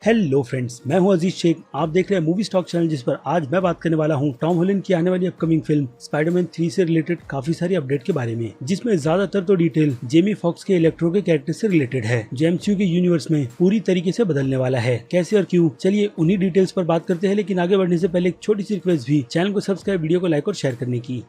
Hello friends, मैं हूं अजीज शेख। आप देख रहे हैं मूवी स्टॉक चैनल, जिस पर आज मैं बात करने वाला हूं टॉम हॉलैंड की आने वाली अपकमिंग फिल्म स्पाइडरमैन 3 से रिलेटेड काफी सारी अपडेट के बारे में, जिसमें ज्यादातर तो डिटेल जेमी फॉक्स के इलेक्ट्रो के कैरेक्टर से रिलेटेड है, जो एमसीयू के यूनिवर्स में पूरी तरीके से बदलने वाला है। कैसे और क्यों, चलिए उन्हीं डिटेल्स पर बात करते हैं। लेकिन आगे बढ़ने से पहले एक छोटी सी रिक्वेस्ट भी, चैनल को सब्सक्राइब, वीडियो को लाइक और शेयर करने की।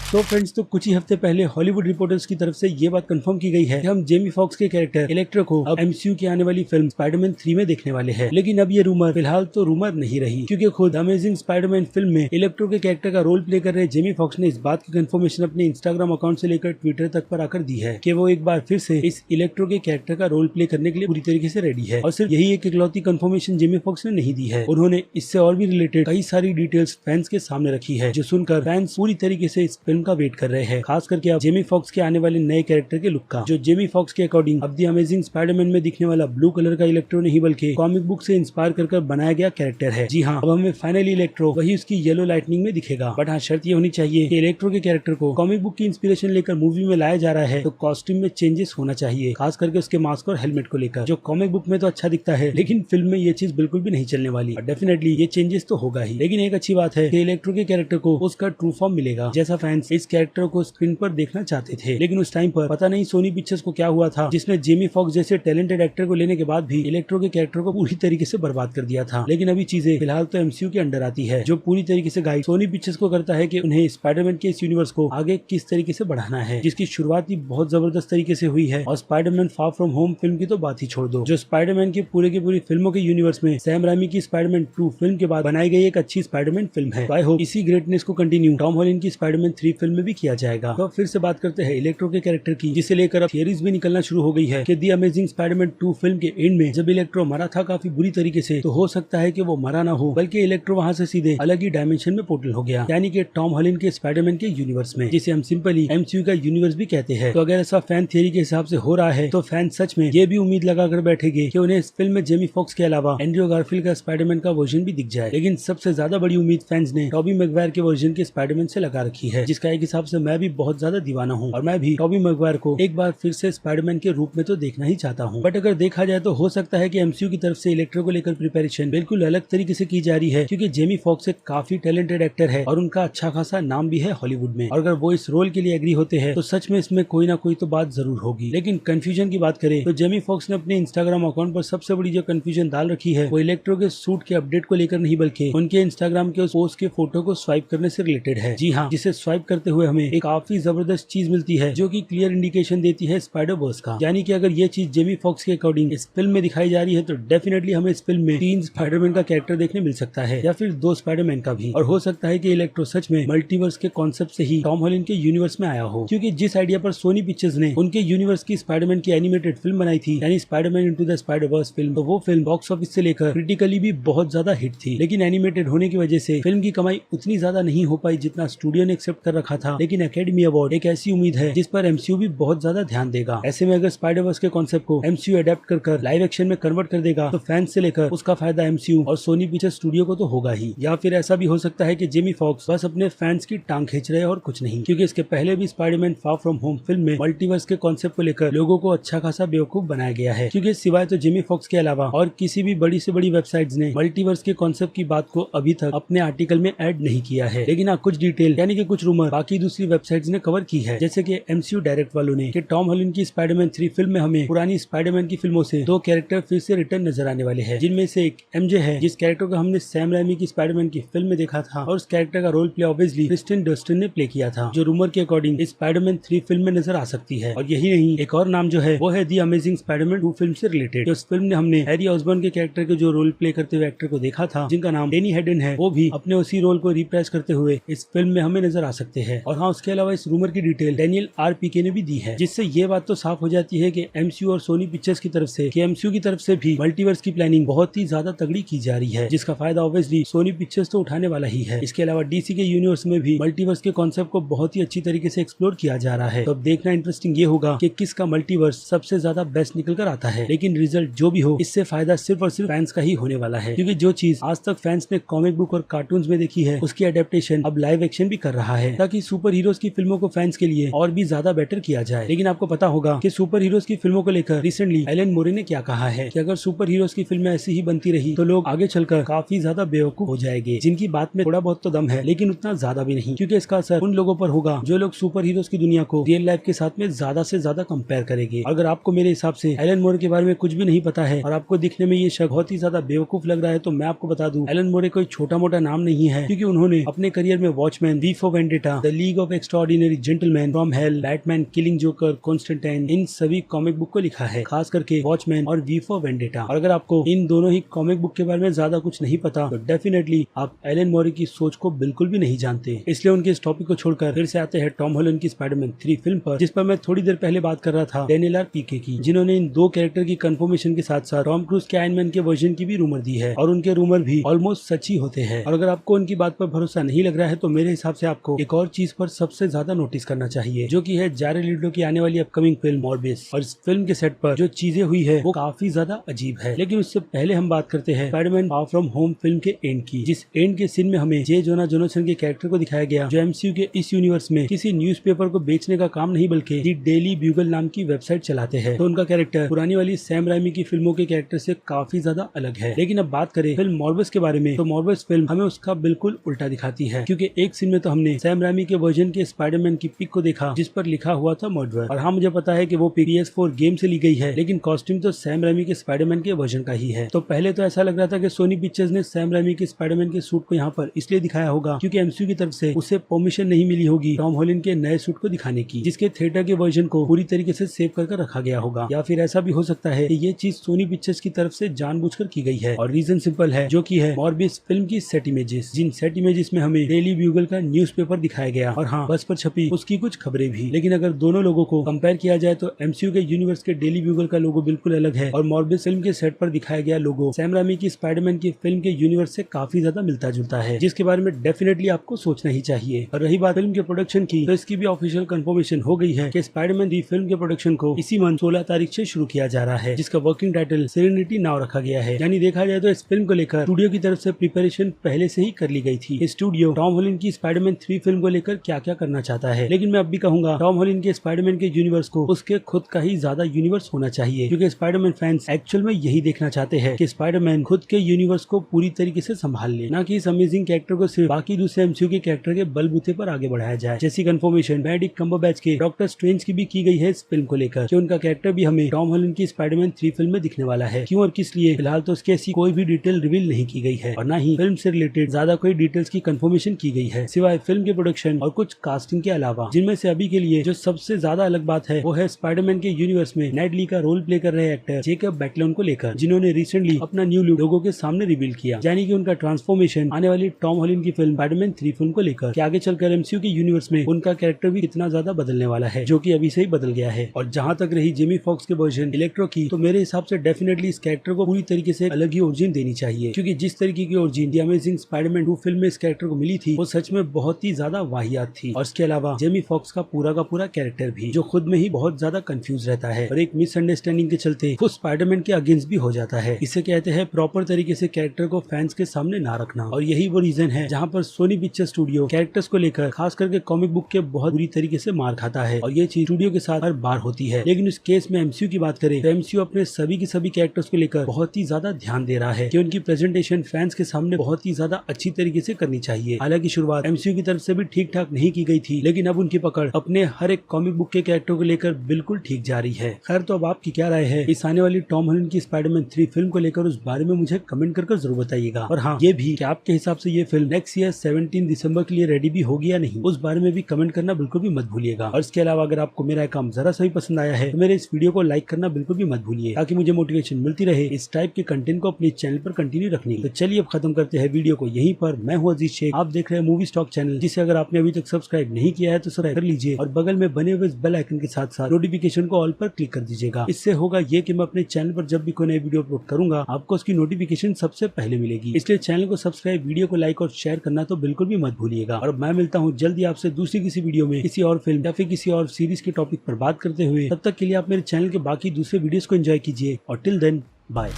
तो फ्रेंड्स, तो कुछ ही हफ्ते पहले हॉलीवुड रिपोर्टर्स की तरफ से ये बात कंफर्म की गई है कि हम जेमी फॉक्स के कैरेक्टर इलेक्ट्रो को अब एमसीयू की आने वाली फिल्म स्पाइडरमैन 3 में देखने वाले हैं। लेकिन अब ये रूमर फिलहाल तो रूमर नहीं रही, क्योंकि खुद अमेजिंग स्पाइडरमैन फिल्म में इलेक्ट्रो के कैरेक्टर का रोल प्ले कर रहे जेमी फॉक्स ने इस बात की कंफर्मेशन अपने इंस्टाग्राम अकाउंट से लेकर ट्विटर तक पर आकर दी है कि वो एक बार फिर से इस इलेक्ट्रो के कैरेक्टर का रोल प्ले करने के लिए पूरी तरीके से रेडी है। और सिर्फ यही एक इकलौती कंफर्मेशन जेमी फॉक्स ने नहीं दी है, उन्होंने इससे और भी रिलेटेड कई सारी डिटेल्स फैंस के सामने रखी है, जो सुनकर फैंस पूरी तरीके से इस फिल्म का वेट कर रहे हैं। खास करके अब जेमी फॉक्स के आने वाले नए कैरेक्टर के लुक का, जो जेमी फॉक्स के अकॉर्डिंग अब दी अमेजिंग स्पाइडरमैन में दिखने वाला ब्लू कलर का इलेक्ट्रो नहीं बल्कि कॉमिक बुक से इंस्पायर कर बनाया गया कैरेक्टर है। जी हाँ, अब हमें फाइनली इलेक्ट्रो वही उसकी येलो लाइटनिंग में दिखेगा। बट हाँ, शर्त ये होनी चाहिए कि इलेक्ट्रो के कैरेक्टर को कॉमिक बुक की इंस्पिरेशन लेकर मूवी में लाया जा रहा है, तो कॉस्ट्यूम में चेंजेस होना चाहिए, खास करके उसके मास्क और हेलमेट को लेकर, जो कॉमिक बुक में तो अच्छा दिखता है लेकिन फिल्म में ये चीज बिल्कुल भी नहीं चलने वाली। और डेफिनेटली ये चेंजेस तो होगा ही। लेकिन एक अच्छी बात है कि इलेक्ट्रो के कैरेक्टर को उसका ट्रू फॉर्म मिलेगा, जैसा फैंस इस कैरेक्टर को स्क्रीन पर देखना चाहते थे। लेकिन उस टाइम पर पता नहीं सोनी पिक्चर्स को क्या हुआ था, जिसने जेमी फॉक्स जैसे टैलेंटेड एक्टर को लेने के बाद भी इलेक्ट्रो के कैरेक्टर को पूरी तरीके से बर्बाद कर दिया था। लेकिन अभी चीजें फिलहाल तो एमसीयू के अंडर आती है, जो पूरी तरीके से गाइड सोनी पिक्चर्स को करता है कि उन्हें स्पाइडरमैन के इस यूनिवर्स को आगे किस तरीके से बढ़ाना है, जिसकी शुरुआत ही बहुत जबरदस्त तरीके से हुई है। और Spiderman far from home film की तो बात ही छोड़ दो, जो स्पाइडरमैन के पूरी फिल्मों के यूनिवर्स में सैम राइमी की स्पाइडरमैन 2 फिल्म के बाद बनाई गई एक अच्छी स्पाइडरमैन फिल्म है। आई होप इसी ग्रेटनेस को कंटिन्यू टॉम हॉलैंड की स्पाइडरमैन 3 फिल्म में भी किया जाएगा। तो फिर से बात करते हैं इलेक्ट्रो के कैरेक्टर की, जिसे लेकर अब थियरीज भी निकलना शुरू हो गई है कि दी अमेजिंग स्पाइडरमैन 2 फिल्म के एंड में जब इलेक्ट्रो मरा था काफी बुरी तरीके से, तो हो सकता है कि वो मरा ना हो, बल्कि इलेक्ट्रो वहां से सीधे अलग ही डायमेंशन में पोर्टल हो गया, यानी कि टॉम हॉलैंड के स्पाइडरमैन के यूनिवर्स में, जिसे हम सिंपली एमसीयू का यूनिवर्स भी कहते हैं। तो अगर ऐसा फैन थियरी के हिसाब से हो रहा है, तो फैन सच में ये भी उम्मीद लगा कर बैठेंगे कि उन्हें इस फिल्म में जेमी फॉक्स के अलावा एंड्रयू गारफील्ड का स्पाइडरमैन का वर्जन भी दिख जाए। लेकिन सबसे ज्यादा बड़ी उम्मीद फैंस ने टॉबी मैगवायर के वर्जन के स्पाइडरमैन से लगा रखी है, जिसका एक हिसाब से मैं भी बहुत ज्यादा दीवाना हूँ, और मैं भी टॉबी मैगवायर को एक बार फिर से स्पाइडरमैन के रूप में तो देखना ही चाहता हूँ। बट अगर देखा जाए तो हो सकता है कि एमसीयू की तरफ से इलेक्ट्रो को लेकर प्रिपरेशन बिल्कुल अलग तरीके से की जा रही है, क्योंकि जेमी फॉक्स एक काफी टैलेंटेड एक्टर है और उनका अच्छा खासा नाम भी है हॉलीवुड में। और अगर वो इस रोल के लिए एग्री होते हैं, तो सच में इसमें कोई ना कोई तो बात जरूर होगी। लेकिन कंफ्यूजन की बात करें तो जेमी फॉक्स ने अपने इंस्टाग्राम अकाउंट पर सबसे बड़ी जो कंफ्यूजन डाल रखी है, वो इलेक्ट्रो के सूट के अपडेट को लेकर नहीं, बल्कि उनके इंस्टाग्राम के उस पोस्ट के फोटो को स्वाइप करने से रिलेटेड है। जी हाँ, जिसे स्वाइप करते हुए हमें एक काफी जबरदस्त चीज मिलती है, जो की क्लियर इंडिकेशन देती है स्पाइडर वर्स का। यानी कि अगर ये चीज जेमी फॉक्स के अकॉर्डिंग इस फिल्म में दिखाई जा रही है, तो डेफिनेटली हमें इस फिल्म में 3 स्पाइडरमैन का कैरेक्टर देखने मिल सकता है, या फिर 2 स्पाइडरमैन का भी। और हो सकता है कि इलेक्ट्रो सच में मल्टीवर्स के कॉन्सेप्ट से ही टॉम हॉलैंड के यूनिवर्स में आया हो, क्योंकि जिस आइडिया पर सोनी पिक्चर्स ने उनके यूनिवर्स की स्पाइडरमैन की एनिमेटेड फिल्म बनाई थी, यानी Spiderman into the spider-verse film, तो वो फिल्म बॉक्स ऑफिस से लेकर क्रिटिकली भी बहुत ज्यादा हिट थी। लेकिन एनिमेटेड होने की वजह से फिल्म की कमाई उतनी ज्यादा नहीं हो पाई जितना स्टूडियो ने एक्सेप्ट कर रखा था। लेकिन एकेडमी अवार्ड एक ऐसी उम्मीद है जिस पर एमसीयू भी बहुत ज्यादा ध्यान देगा। ऐसे में अगर स्पाइडर-वर्स के कॉन्सेप्ट को एमसीयू अडेप्ट कर लाइव एक्शन में कन्वर्ट कर देगा, तो फैंस से लेकर उसका फायदा एमसीयू और सोनी पिक्चर स्टूडियो को तो होगा ही। या फिर ऐसा भी हो सकता है कि जेमी फॉक्स बस अपने फैंस की टांग खींच रहे हैं और कुछ नहीं, क्योंकि इसके पहले भी Spiderman far from home film में मल्टीवर्स के कॉन्सेप्ट को लेकर लोगों को अच्छा खासा बेवकूफ बनाया गया है, क्योंकि सिवाय तो जेमी फॉक्स के अलावा और किसी भी बड़ी से बड़ी वेबसाइट्स ने मल्टीवर्स के कॉन्सेप्ट की बात को अभी तक अपने आर्टिकल में ऐड नहीं किया है। लेकिन कुछ डिटेल यानी कि कुछ रूमर बाकी दूसरी वेबसाइट्स ने कवर की है, जैसे कि एमसीयू डायरेक्ट वालों ने कि टॉम हॉलैंड की स्पाइडरमैन 3 फिल्म में हमें पुरानी स्पाइडरमैन की फिल्मों से 2 कैरेक्टर फिर से रिटर्न नजर आने वाले हैं, जिनमें से एक एमजे है, जिस कैरेक्टर को हमने सैम राइमी की स्पाइडरमैन की फिल्म में देखा था, और उस कैरेक्टर का role play obviously Kirsten Dustin ने प्ले किया था, जो रूमर के अकॉर्डिंग इस स्पाइडरमैन 3 फिल्म में नजर आ सकती है। और यही नहीं, एक और नाम जो है वो है दी अमेजिंग स्पाइडरमैन 2 फिल्म से रिलेटेड। उस फिल्म में हमने हैरी ऑसबॉर्न के कैरेक्टर के जो रोल प्ले करते हुए एक्टर को देखा था, जिनका नाम डेनी हेडन है, वो भी अपने उसी रोल को रिप्राइज करते हुए इस फिल्म में हमें नजर आ सकते हैं। और हाँ, उसके अलावा इस रूमर की डिटेल डैनियल आरपीके ने भी दी है, जिससे ये बात तो साफ हो जाती है कि एमसीयू और सोनी पिक्चर्स की तरफ से एमसीयू की तरफ से भी मल्टीवर्स की प्लानिंग बहुत ही ज्यादा तगड़ी की जा रही है, जिसका फायदा ऑब्वियसली सोनी पिक्चर्स तो उठाने वाला ही है। इसके अलावा डीसी के यूनिवर्स में भी मल्टीवर्स के कॉन्सेप्ट को बहुत ही अच्छी तरीके से एक्सप्लोर किया जा रहा है। तो अब देखना इंटरेस्टिंग ये होगा कि किसका मल्टीवर्स सबसे ज्यादा बेस्ट निकल कर आता है। लेकिन रिजल्ट जो भी हो, इससे फायदा सिर्फ और सिर्फ फैंस का ही होने वाला है, क्योंकि जो चीज आज तक फैंस ने कॉमिक बुक और कार्टून्स में देखी है, उसकी अडेप्टेशन अब लाइव एक्शन भी कर रहा है। ताकि सुपर हीरोज की फिल्मों को फैंस के लिए और भी ज्यादा बेटर किया जाए। लेकिन आपको पता होगा कि सुपर हीरोज की फिल्मों को लेकर रिसेंटली एलन मोरे ने क्या कहा है कि अगर सुपर हीरोज की फिल्में ऐसी ही बनती रही तो लोग आगे चलकर काफी ज्यादा बेवकूफ हो जाएंगे, जिनकी बात में थोड़ा बहुत तो दम है लेकिन उतना ज्यादा भी नहीं, क्योंकि इसका असर उन लोगों पर होगा जो लोग सुपर हीरोज की दुनिया को रियल लाइफ के साथ में ज्यादा से ज्यादा कंपेयर करेंगे। अगर आपको मेरे हिसाब से एलन मोरे के बारे में कुछ भी नहीं पता है और आपको दिखने में ये शख्स बहुत ही ज्यादा बेवकूफ लग रहा है, तो मैं आपको बता दूं एलन मोरे कोई छोटा मोटा नाम नहीं है, क्योंकि उन्होंने अपने करियर में Watchmen, V for Vendetta, the League of Extraordinary Gentlemen, From Hell, Batman, Killing Joke, Constantine, इन सभी कॉमिक बुक को लिखा है, खास करके वॉचमैन और वी फॉर वेंडेटा। और अगर आपको इन दोनों ही कॉमिक बुक के बारे में ज्यादा कुछ नहीं पता तो डेफिनेटली आप एलन मोरे की सोच को बिल्कुल भी नहीं जानते। इसलिए उनके इस टॉपिक को छोड़कर फिर से आते हैं टॉम हॉलैंड की स्पाइडरमैन 3 फिल्म पर, जिस पर मैं थोड़ी देर पहले बात कर रहा था डेनियल आर पीके की, जिन्होंने इन दो कैरेक्टर की कंफर्मेशन के साथ साथ टॉम क्रूज के आयरन मैन के वर्जन की भी रूमर दी है और उनके रूमर भी ऑलमोस्ट सच ही होते हैं। और अगर आपको उनकी बात पर भरोसा नहीं लग रहा है तो मेरे हिसाब से आपको एक और चीज पर सबसे ज्यादा नोटिस करना चाहिए, जो कि है जारेड लीटो की आने वाली अपकमिंग फिल्म मॉर्बियस। और इस फिल्म के सेट पर जो चीजें हुई है वो काफी ज्यादा अजीब है। लेकिन उससे पहले हम बात करते हैं Spiderman far from home film के एंड की, जिस एंड के सीन में हमें जे जोना जोनासन के कैरेक्टर को दिखाया गया, जो एमसीयू के इस यूनिवर्स में किसी न्यूज़पेपर को बेचने का काम नहीं बल्कि दी डेली ब्यूगल नाम की वेबसाइट चलाते हैं। तो उनका कैरेक्टर पुरानी वाली सैम राइमी की फिल्मों के कैरेक्टर से काफी ज्यादा अलग है। लेकिन अब बात करें फिल्म मॉर्बियस के बारे में, तो मॉर्बियस फिल्म हमें उसका बिल्कुल उल्टा दिखाती है, क्योंकि एक सीन में तो हमने सैम राइमी के वर्जन के स्पाइडरमैन की पिक को देखा जिस पर लिखा हुआ था मर्डरर। और हाँ, मुझे पता है कि वो पिक PS4 गेम से ली गई है, लेकिन कॉस्ट्यूम तो सैम राइमी के स्पाइडरमैन के वर्जन का ही है। तो पहले तो ऐसा लग रहा था कि सोनी पिक्चर्स ने सैम राइमी के स्पाइडरमैन के सूट को यहाँ पर इसलिए दिखाया होगा क्योंकि एमसीयू की तरफ से उसे परमिशन नहीं मिली होगी टॉम हॉलैंड के नए सूट को दिखाने की, जिसके थिएटर के वर्जन को पूरी तरीके से सेव कर रखा गया होगा। या फिर ऐसा भी हो सकता है कि ये चीज सोनी पिक्चर्स की तरफ से जानबूझकर की गई है। और रीजन सिंपल है, जो कि है मॉर्बियस फिल्म की सेट इमेजेस, जिन सेट इमेजेस में हमें डेली ब्यूगल का न्यूज़पेपर दिखाया गया और हाँ, बस पर छपी उसकी कुछ खबरें भी। लेकिन अगर दोनों लोगों को कंपेयर किया जाए तो एमसीयू के यूनिवर्स के डेली ब्यूगल का लोगो बिल्कुल अलग है और मॉर्बियस फिल्म के सेट पर दिखाया गया लोगो सैम राइमी की स्पाइडरमैन की फिल्म के यूनिवर्स से काफी ज्यादा मिलता जुलता है, जिसके बारे में डेफिनेटली आपको सोचना ही चाहिए। और रही बात फिल्म के प्रोडक्शन की, तो इसकी भी ऑफिशियल कंफर्मेशन हो गई है कि स्पाइडरमैन 3 फिल्म के प्रोडक्शन को इसी मंथ 16 तारीख से शुरू किया जा रहा है, जिसका वर्किंग टाइटल सेरेनिटी नाउ रखा गया है। यानी देखा जाए तो इस फिल्म को लेकर स्टूडियो की तरफ से प्रिपरेशन पहले से ही कर ली गई थी। स्टूडियो टॉम हॉलैंड की स्पाइडरमैन 3 फिल्म को लेकर क्या क्या करना चाहता है, लेकिन मैं अब भी कहूंगा टॉम हॉलैंड के स्पाइडरमैन के यूनिवर्स को उसके खुद का ही ज्यादा यूनिवर्स होना चाहिए, क्योंकि स्पाइडरमैन फैंस एक्चुअल में यही देखना चाहते हैं कि स्पाइडरमैन खुद के यूनिवर्स को पूरी तरीके से संभाल ले, ना कि इस अमेजिंग कैरेक्टर को सिर्फ बाकी दूसरे एमसीयू के कैरेक्टर के बलबूते पर आगे बढ़ाया जाए। जैसी कंफर्मेशन बेनेडिक्ट कम्बरबैच के डॉक्टर स्ट्रेंज की भी की गई है इस फिल्म को लेकर कि उनका कैरेक्टर भी हमें टॉम हॉलैंड की स्पाइडरमैन 3 फिल्म में दिखने वाला है। क्यों और किस लिए, फिलहाल तो उसकी ऐसी कोई भी डिटेल रिवील नहीं की गई है और ना ही फिल्म से रिलेटेड ज्यादा कोई डिटेल्स की कंफर्मेशन की गई है, सिवाय फिल्म के प्रोडक्शन और कुछ कास्टिंग के अलावा, जिनमें से अभी के लिए जो सबसे ज्यादा अलग बात है वो है स्पाइडरमैन के यूनिवर्स में नेड ली का रोल प्ले कर रहे एक्टर जेकब बैटलन को लेकर, जिन्होंने रिसेंटली अपना न्यू लुक लोगों के सामने रिवील किया, यानी कि उनका ट्रांसफॉर्मेशन आने वाली टॉम हॉलैंड की फिल्म स्पाइडरमैन 3 फिल्म को लेकर कि आगे चलकर एमसीयू के यूनिवर्स में उनका कैरेक्टर भी कितना ज्यादा बदलने वाला है, जो कि अभी से ही बदल गया है। और जहां तक रही जेमी फॉक्स के वर्जन इलेक्ट्रो की, तो मेरे हिसाब से डेफिनेटली इस कैरेक्टर को पूरी तरीके से अलग ही ओरिजिन देनी चाहिए, क्योंकि जिस तरीके की origin the amazing Spiderman 2 film में इस कैरेक्टर को मिली थी वो सच में बहुत ही ज्यादा वाहियात थी। और इसके अलावा जेमी फॉक्स का पूरा कैरेक्टर भी, जो खुद में ही बहुत ज्यादा कंफ्यूज रहता है और एक मिसअंडरस्टैंडिंग के चलते वो स्पाइडरमैन के अगेंस्ट भी हो जाता है। इसे कहते हैं प्रॉपर तरीके से कैरेक्टर को फैंस के सामने ना रखना। और यही वो रीजन है जहाँ पर सोनी पिक्चर स्टूडियो कैरेक्टर्स को लेकर खास करके कॉमिक बुक के बहुत बुरी तरीके से मार खाता है, और ये चीज स्टूडियो के साथ हर बार होती है। लेकिन इस केस में एमसीयू की बात करें तो एमसीयू अपने सभी के सभी कैरेक्टर्स को लेकर बहुत ही ज्यादा ध्यान दे रहा है कि उनकी प्रेजेंटेशन फैंस के सामने बहुत ही ज्यादा अच्छी तरीके से करनी चाहिए। हालांकि शुरुआत एमसीयू की तरफ से भी ठीक ठाक नहीं की गई थी, लेकिन अब उनकी पकड़ अपने हर एक कॉमिक बुक के कैरेक्टर को लेकर बिल्कुल ठीक जा रही है। खैर, तो अब आपकी क्या राय है इस आने वाली टॉम हॉलैंड की स्पाइडरमैन 3 फिल्म को लेकर, उस बारे में मुझे कमेंट कर जरूर बताइएगा। और हाँ, ये भी कि आपके हिसाब से ये फिल्म नेक्स्ट ईयर 17 दिसंबर के लिए रेडी भी होगी या नहीं, उस बारे में भी कमेंट करना बिल्कुल भी मत भूलिएगा। और इसके अलावा अगर आपको मेरा काम जरा सा भी पसंद आया है तो मेरे इस वीडियो को लाइक करना बिल्कुल भी मत भूलिए, ताकि मुझे मोटिवेशन मिलती रहे इस टाइप के कंटेंट को अपने चैनल पर कंटिन्यू रखने की। तो चलिए अब खत्म करते हैं वीडियो को यहीं पर। मैं हूं अजीज शेख, आप देख रहे हैं मूवी स्टॉक चैनल, जिसे अगर आपने अभी तक सब्सक्राइब नहीं किया है तो सब्सक्राइब कर लीजिए और बगल में बने हुए बेल आइकन के साथ साथ नोटिफिकेशन को ऑल पर क्लिक कर दीजिएगा। इससे होगा ये कि मैं अपने चैनल पर जब भी कोई नई वीडियो अपलोड करूंगा आपको उसकी नोटिफिकेशन सबसे पहले मिलेगी। इसलिए चैनल को सब्सक्राइब, वीडियो को लाइक और शेयर करना तो बिल्कुल भी मत भूलिएगा। और मैं मिलता हूँ जल्दी आपसे दूसरी किसी वीडियो में किसी और फिल्म या फिर किसी और सीरीज के टॉपिक पर बात करते हुए। तब तक के लिए आप मेरे चैनल के बाकी दूसरे वीडियोस को एंजॉय कीजिए और टिल देन बाय।